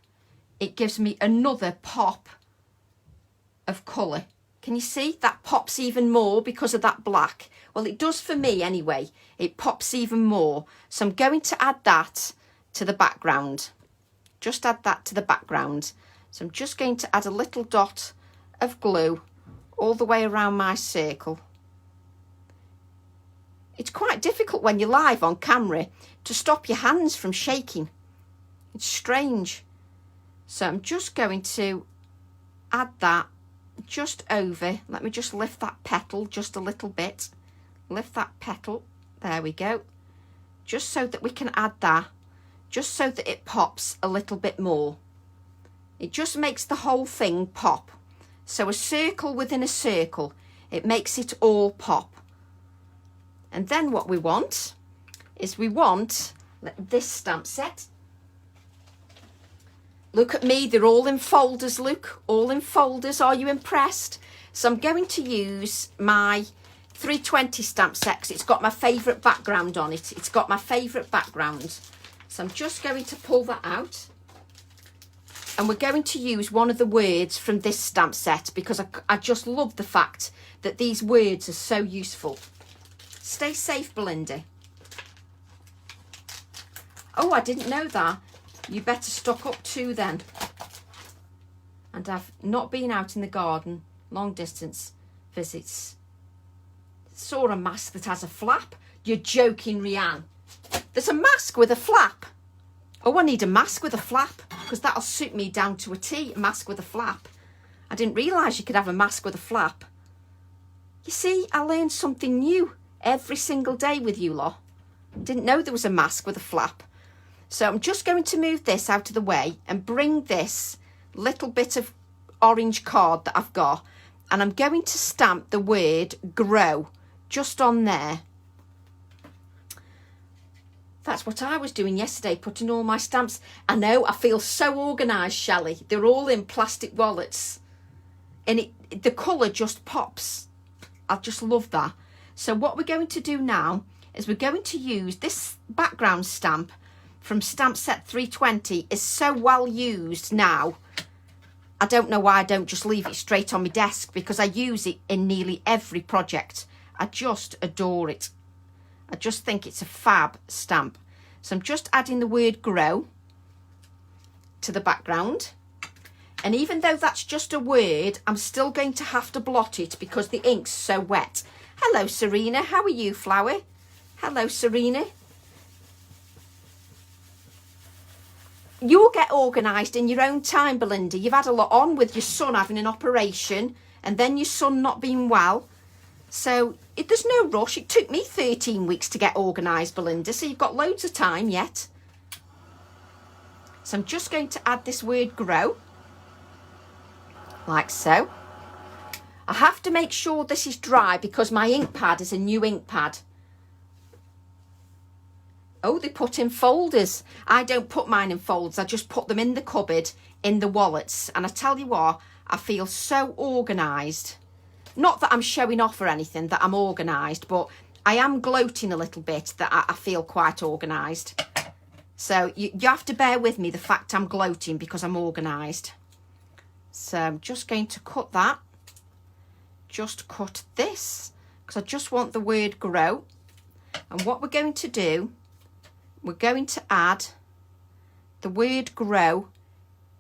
it gives me another pop of colour. Can you see? That pops even more because of that black. Well, it does for me anyway. It pops even more. So I'm going to add that to the background. Just add that to the background. So I'm just going to add a little dot of glue all the way around my circle. It's quite difficult when you're live on camera to stop your hands from shaking. It's strange. So I'm just going to add that just over. Let me just lift that petal just a little bit. Lift that petal. There we go. Just so that we can add that. Just so that it pops a little bit more. It just makes the whole thing pop. So a circle within a circle. It makes it all pop. And then what we want is this stamp set. Look at me, they're all in folders, look, all in folders. Are you impressed? So I'm going to use my 320 stamp set because it's got my favourite background on it. It's got my favourite background. So I'm just going to pull that out. And we're going to use one of the words from this stamp set because I just love the fact that these words are so useful. Stay safe, Belinda. Oh, I didn't know that. You better stock up too then. And I've not been out in the garden, long distance visits. Saw a mask that has a flap. You're joking, Rianne. There's a mask with a flap. Oh, I need a mask with a flap, because that'll suit me down to a T, a mask with a flap. I didn't realise you could have a mask with a flap. You see, I learned something new every single day with you lot. Didn't know there was a mask with a flap. So I'm just going to move this out of the way and bring this little bit of orange card that I've got, and I'm going to stamp the word grow just on there. That's what I was doing yesterday, putting all my stamps. I know, I feel so organised, Shelley. They're all in plastic wallets. And the colour just pops. I just love that. So what we're going to do now is we're going to use this background stamp from stamp set 320. Is so well used now. I don't know why I don't just leave it straight on my desk, because I use it in nearly every project. I just adore it. I just think it's a fab stamp. So I'm just adding the word grow to the background. And even though that's just a word, I'm still going to have to blot it because the ink's so wet. Hello, Serena. How are you, Flower? Hello, Serena. You'll get organised in your own time, Belinda. You've had a lot on with your son having an operation and then your son not being well. So there's no rush. It took me 13 weeks to get organised, Belinda, so you've got loads of time yet. So I'm just going to add this word grow, like so. I have to make sure this is dry because my ink pad is a new ink pad. Oh, they put in folders. I don't put mine in folders. I just put them in the cupboard, in the wallets. And I tell you what, I feel so organised. Not that I'm showing off or anything, that I'm organised, but I am gloating a little bit that I feel quite organised. So you have to bear with me the fact I'm gloating because I'm organised. So I'm just going to cut that. Just cut this because I just want the word grow. And what we're going to do, we're going to add the word grow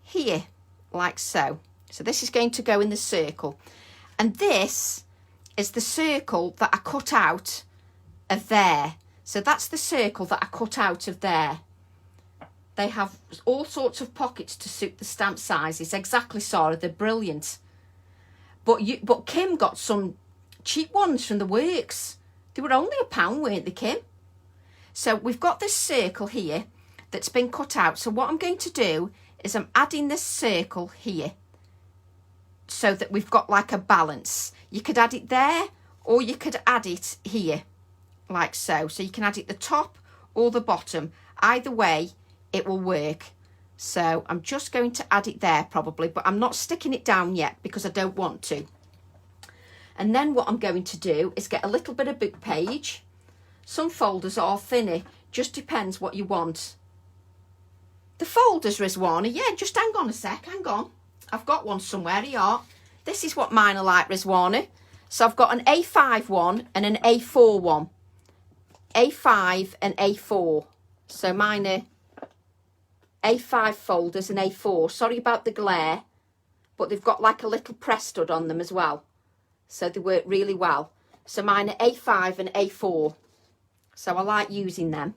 here, like so. So this is going to go in the circle. And this is the circle that I cut out of there. So that's the circle that I cut out of there. They have all sorts of pockets to suit the stamp sizes. Exactly, Sarah, they're brilliant. But Kim got some cheap ones from the works. They were only £1, weren't they, Kim? So we've got this circle here that's been cut out. So what I'm going to do is I'm adding this circle here, so that we've got like a balance. You could add it there or you could add it here, like so. So you can add it the top or the bottom. Either way, it will work. So I'm just going to add it there probably, but I'm not sticking it down yet because I don't want to. And then what I'm going to do is get a little bit of book page. Some folders are thinner, just depends what you want. The folders, Rizwana, yeah, just hang on a sec, hang on. I've got one somewhere, here you are. This is what mine are like, Rizwana. So I've got an A5 one and an A4 one. A5 and A4. So mine are A5 folders and A4. Sorry about the glare, but they've got like a little press stud on them as well. So they work really well. So mine are A5 and A4. So I like using them.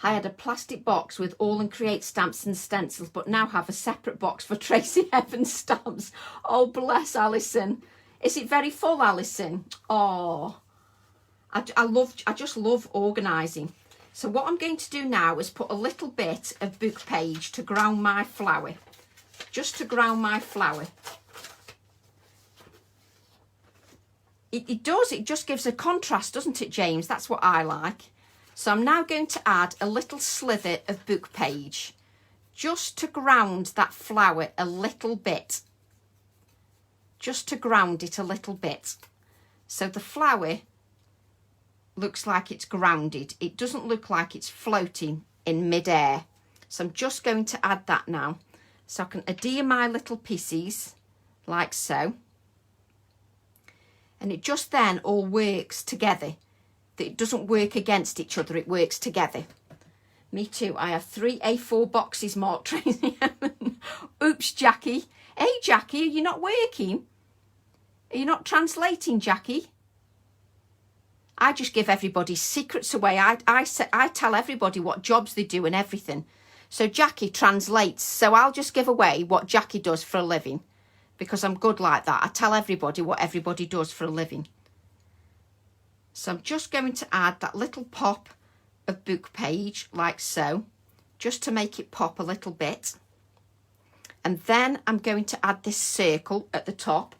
I had a plastic box with All and Create stamps and stencils, but now have a separate box for Tracy Evans stamps. Oh, bless Alison. Is it very full, Alison? Oh, I just love organising. So what I'm going to do now is put a little bit of book page to ground my flower. Just to ground my flower. It does, it just gives a contrast, doesn't it, James? That's what I like. So I'm now going to add a little slither of book page just to ground that flower a little bit. Just to ground it a little bit. So the flower looks like it's grounded. It doesn't look like it's floating in midair. So I'm just going to add that now. So I can adhere my little pieces like so. And it just then all works together. It doesn't work against each other, it works together. Me too. I have 3 A4 boxes marked, Tracy. Oops, Jackie. Hey, Jackie, are you not working? Are you not translating, Jackie? I just give everybody's secrets away. I tell everybody what jobs they do and everything. So Jackie translates. So I'll just give away what Jackie does for a living, because I'm good like that. I tell everybody what everybody does for a living. So I'm just going to add that little pop of book page like so, just to make it pop a little bit. And then I'm going to add this circle at the top.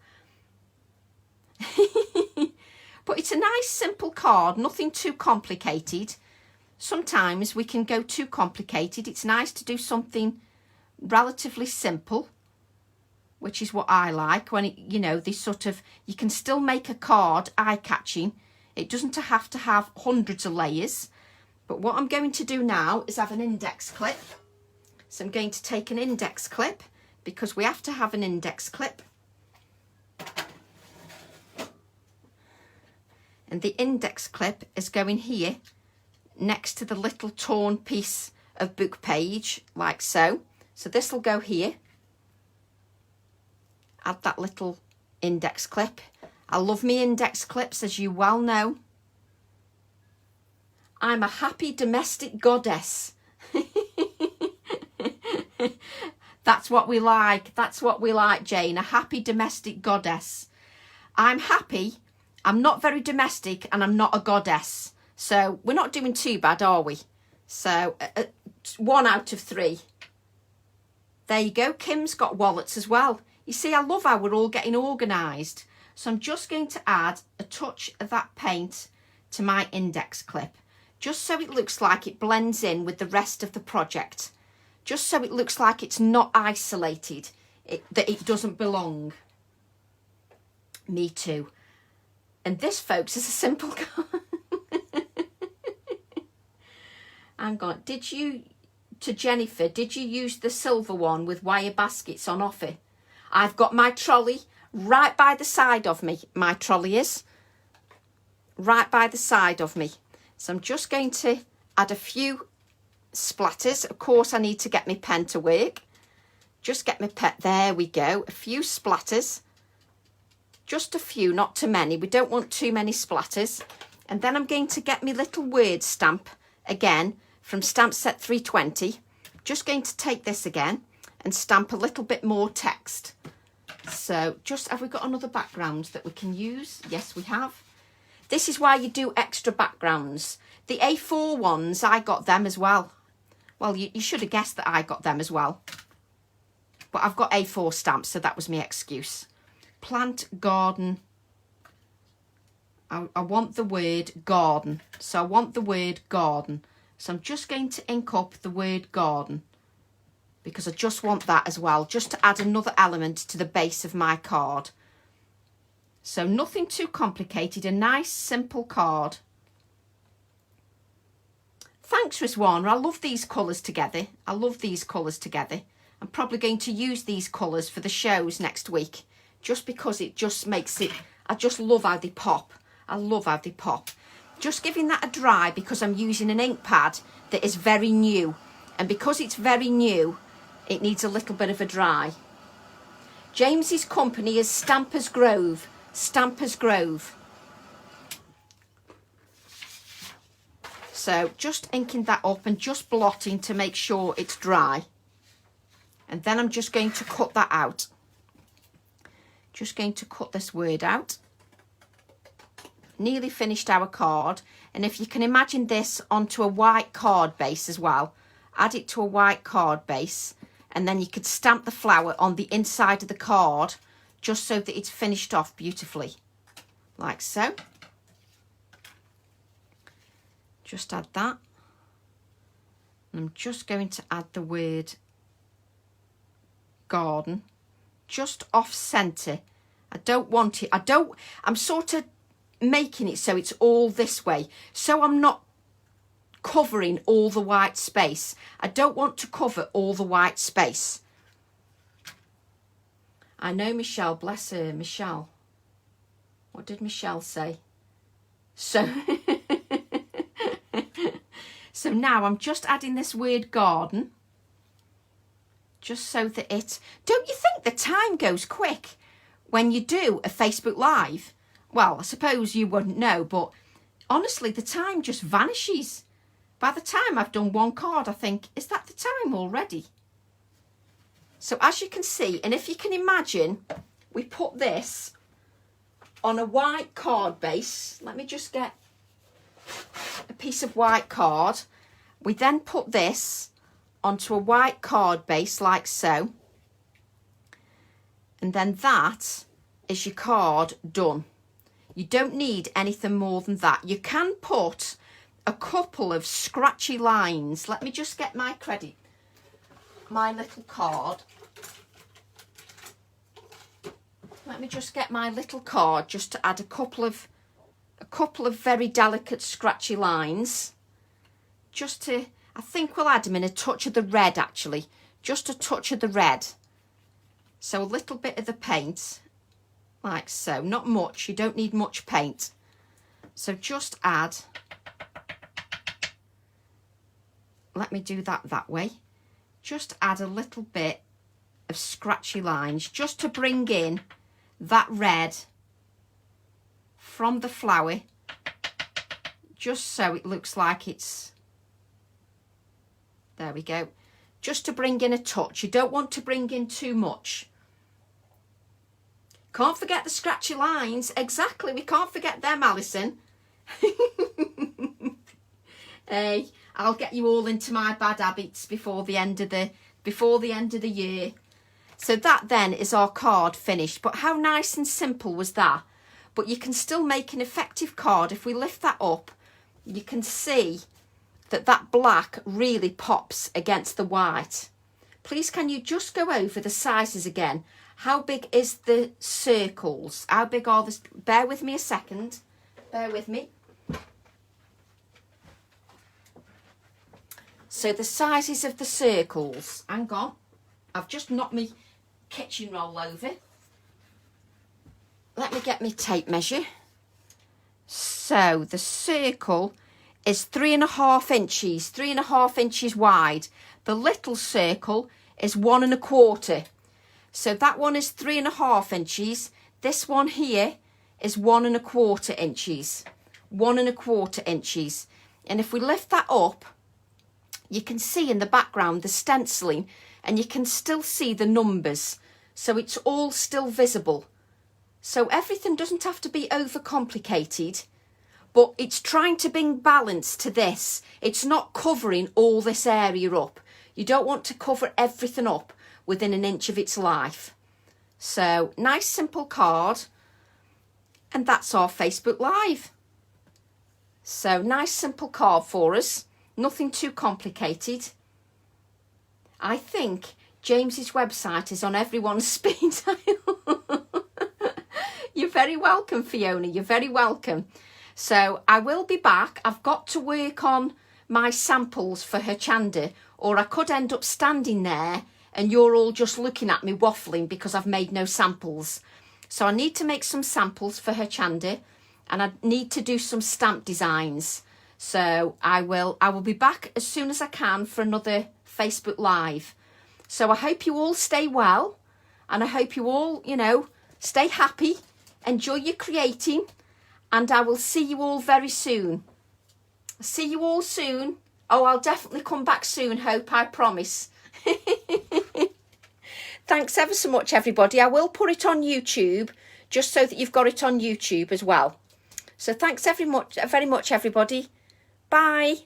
But it's a nice simple card, nothing too complicated. Sometimes we can go too complicated. It's nice to do something relatively simple, which is what I like. When it, you know, this sort of, you can still make a card eye-catching. It doesn't have to have hundreds of layers. But what I'm going to do now is have an index clip. So I'm going to take an index clip, because we have to have an index clip. And the index clip is going here next to the little torn piece of book page, like so. So this will go here. Add that little index clip. I love me index clips, as you well know. I'm a happy domestic goddess. That's what we like. That's what we like, Jane. A happy domestic goddess. I'm happy. I'm not very domestic, and I'm not a goddess. So we're not doing too bad, are we? So 1 out of 3. There you go. Kim's got wallets as well. You see, I love how we're all getting organised. So I'm just going to add a touch of that paint to my index clip, just so it looks like it blends in with the rest of the project. Just so it looks like it's not isolated, that it doesn't belong. Me too. And this, folks, is a simple card. Hang on. To Jennifer, did you use the silver one with wire baskets on offer? I've got my trolley right by the side of me. My trolley is right by the side of me. So I'm just going to add a few splatters. Of course, I need to get my pen to work. Just get my pen. There we go. A few splatters. Just a few, not too many. We don't want too many splatters. And then I'm going to get my little word stamp again from stamp set 320. Just going to take this again and stamp a little bit more text. So just, have we got another background that we can use? Yes, we have. This is why you do extra backgrounds. The A4 ones, I got them as well. Well, you should have guessed that I got them as well. But I've got A4 stamps, so that was my excuse. Plant, garden. I want the word garden. So I want the word garden. So I'm just going to ink up the word garden, because I just want that as well, just to add another element to the base of my card. So nothing too complicated, a nice simple card. Thanks, Rizwana. I love these colours together. I love these colours together. I'm probably going to use these colours for the shows next week, just because it just makes it, I just love how they pop. I love how they pop. Just giving that a dry, because I'm using an ink pad that is very new. And because it's very new, it needs a little bit of a dry. James's company is Stampers Grove. Stampers Grove. So just inking that up and just blotting to make sure it's dry. And then I'm just going to cut that out. Just going to cut this word out. Nearly finished our card. And if you can imagine this onto a white card base as well, add it to a white card base, and then you could stamp the flower on the inside of the card, just so that it's finished off beautifully, like so. Just add that. And I'm just going to add the word garden, just off centre. I don't want it, I'm sort of making it so it's all this way, so I'm not covering all the white space. I don't want to cover all the white space. I know Michelle, bless her, Michelle. What did Michelle say? So, so now I'm just adding this word garden, just so that it, don't you think the time goes quick when you do a Facebook Live? Well, I suppose you wouldn't know, but honestly, the time just vanishes. By the time I've done one card, I think, is that the time already? So as you can see, and if you can imagine, we put this on a white card base. Let me just get a piece of white card. We then put this onto a white card base like so. And then that is your card done. You don't need anything more than that. You can put a couple of scratchy lines. Let me just get my little card. Let me just get my little card just to add a couple of very delicate scratchy lines. Just to, I think we'll add them in a touch of the red actually. Just a touch of the red. So a little bit of the paint, like so. Not much, you don't need much paint. So just add, let me do that way. Just add a little bit of scratchy lines just to bring in that red from the flower, just so it looks like it's, there we go, just to bring in a touch. You don't want to bring in too much. Can't forget the scratchy lines. Exactly, we can't forget them, Alison. Hey, I'll get you all into my bad habits before the end of the year. So that then is our card finished. But how nice and simple was that? But you can still make an effective card. If we lift that up, you can see that that black really pops against the white. Please can you just go over the sizes again? How big is the circles? How big are the... Bear with me a second. Bear with me. So the sizes of the circles. Hang on. I've just knocked my kitchen roll over. Let me get my tape measure. So the circle is 3.5 inches. 3.5 inches wide. The little circle is 1 1/4. So that one is 3.5 inches. This one here is 1 1/4 inches. 1 1/4 inches. And if we lift that up, you can see in the background the stenciling, and you can still see the numbers. So it's all still visible. So everything doesn't have to be overcomplicated, but it's trying to bring balance to this. It's not covering all this area up. You don't want to cover everything up within an inch of its life. So nice simple card, and that's our Facebook Live. So nice simple card for us, nothing too complicated. I think James's website is on everyone's speed dial. You're very welcome, Fiona, you're very welcome. So I will be back. I've got to work on my samples for her chanda, or I could end up standing there and you're all just looking at me waffling because I've made no samples. So I need to make some samples for her chanda, and I need to do some stamp designs. So I will be back as soon as I can for another Facebook Live. So I hope you all stay well, and I hope you all, stay happy, enjoy your creating, and I will see you all very soon. See you all soon. Oh, I'll definitely come back soon, Hope, I promise. Thanks ever so much, everybody. I will put it on YouTube, just so that you've got it on YouTube as well. So thanks very much, everybody. Bye.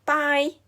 Bye.